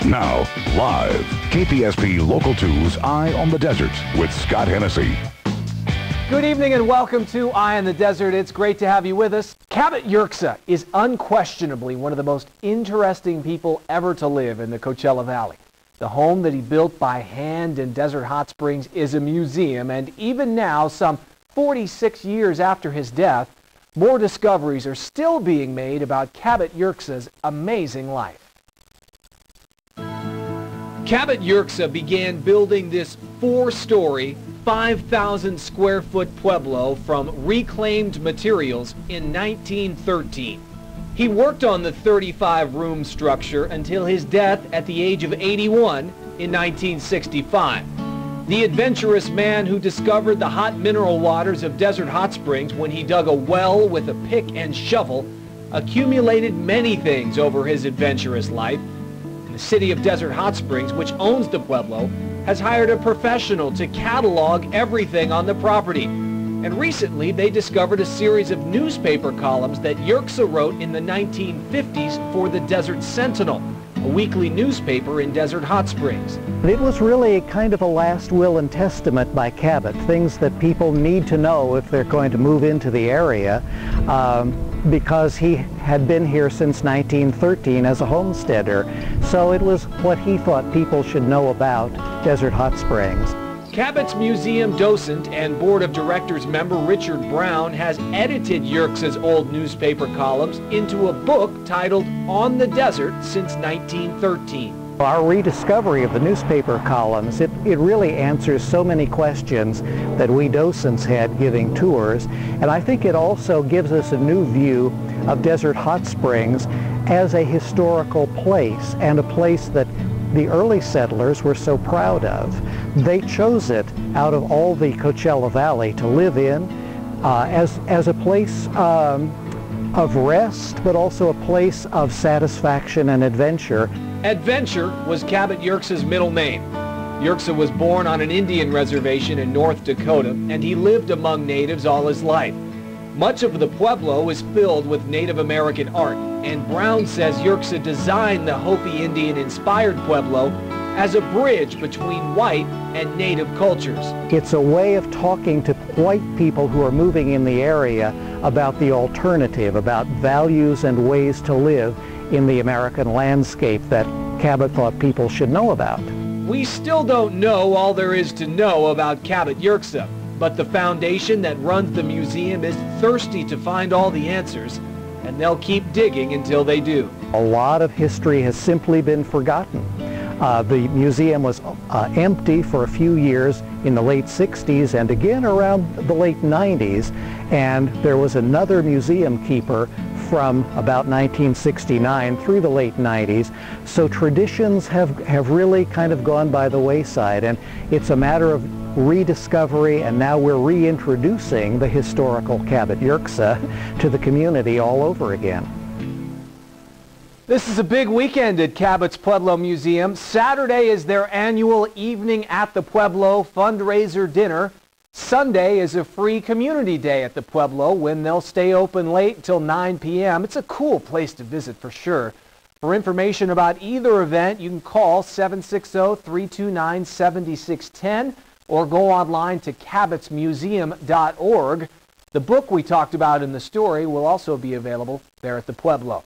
Now, live, KPSP Local 2's Eye on the Desert with Scott Hennessy. Good evening and welcome to Eye on the Desert. It's great to have you with us. Cabot Yerxa is unquestionably one of the most interesting people ever to live in the Coachella Valley. The home that he built by hand in Desert Hot Springs is a museum, and even now, some 46 years after his death, more discoveries are still being made about Cabot Yerxa's amazing life. Cabot Yerxa began building this 4-story, 5,000 square foot pueblo from reclaimed materials in 1913. He worked on the 35-room structure until his death at the age of 81 in 1965. The adventurous man who discovered the hot mineral waters of Desert Hot Springs when he dug a well with a pick and shovel accumulated many things over his adventurous life. The city of Desert Hot Springs, which owns the pueblo, has hired a professional to catalog everything on the property. And recently, they discovered a series of newspaper columns that Yerxa wrote in the 1950s for the Desert Sentinel, a weekly newspaper in Desert Hot Springs. It was really kind of a last will and testament by Cabot, things that people need to know if they're going to move into the area, because he had been here since 1913 as a homesteader. So it was what he thought people should know about Desert Hot Springs. Cabots Museum docent and Board of Directors member Richard Brown has edited Yerxa's old newspaper columns into a book titled On the Desert Since 1913. Our rediscovery of the newspaper columns, it really answers so many questions that we docents had giving tours, and I think it also gives us a new view of Desert Hot Springs as a historical place, and a place that the early settlers were so proud of. They chose it out of all the Coachella Valley to live in as a place of rest, but also a place of satisfaction and adventure. Adventure was Cabot Yerxa's middle name. Yerxa was born on an Indian reservation in North Dakota, and he lived among natives all his life. Much of the pueblo is filled with Native American art, and Brown says Yerxa designed the Hopi Indian-inspired pueblo as a bridge between white and native cultures. It's a way of talking to white people who are moving in the area about the alternative, about values and ways to live in the American landscape that Cabot thought people should know about. We still don't know all there is to know about Cabot Yerxa, but the foundation that runs the museum is thirsty to find all the answers, and they'll keep digging until they do. A lot of history has simply been forgotten. The museum was empty for a few years in the late 60s and again around the late 90s, and there was another museum keeper from about 1969 through the late 90s. So traditions have really kind of gone by the wayside, and it's a matter of rediscovery, and now we're reintroducing the historical Cabot Yerxa to the community all over again. This is a big weekend at Cabot's Pueblo Museum. Saturday is their annual Evening at the Pueblo fundraiser dinner. Sunday is a free community day at the Pueblo when they'll stay open late until 9 p.m. It's a cool place to visit for sure. For information about either event, you can call 760-329-7610 or go online to cabotsmuseum.org. The book we talked about in the story will also be available there at the Pueblo.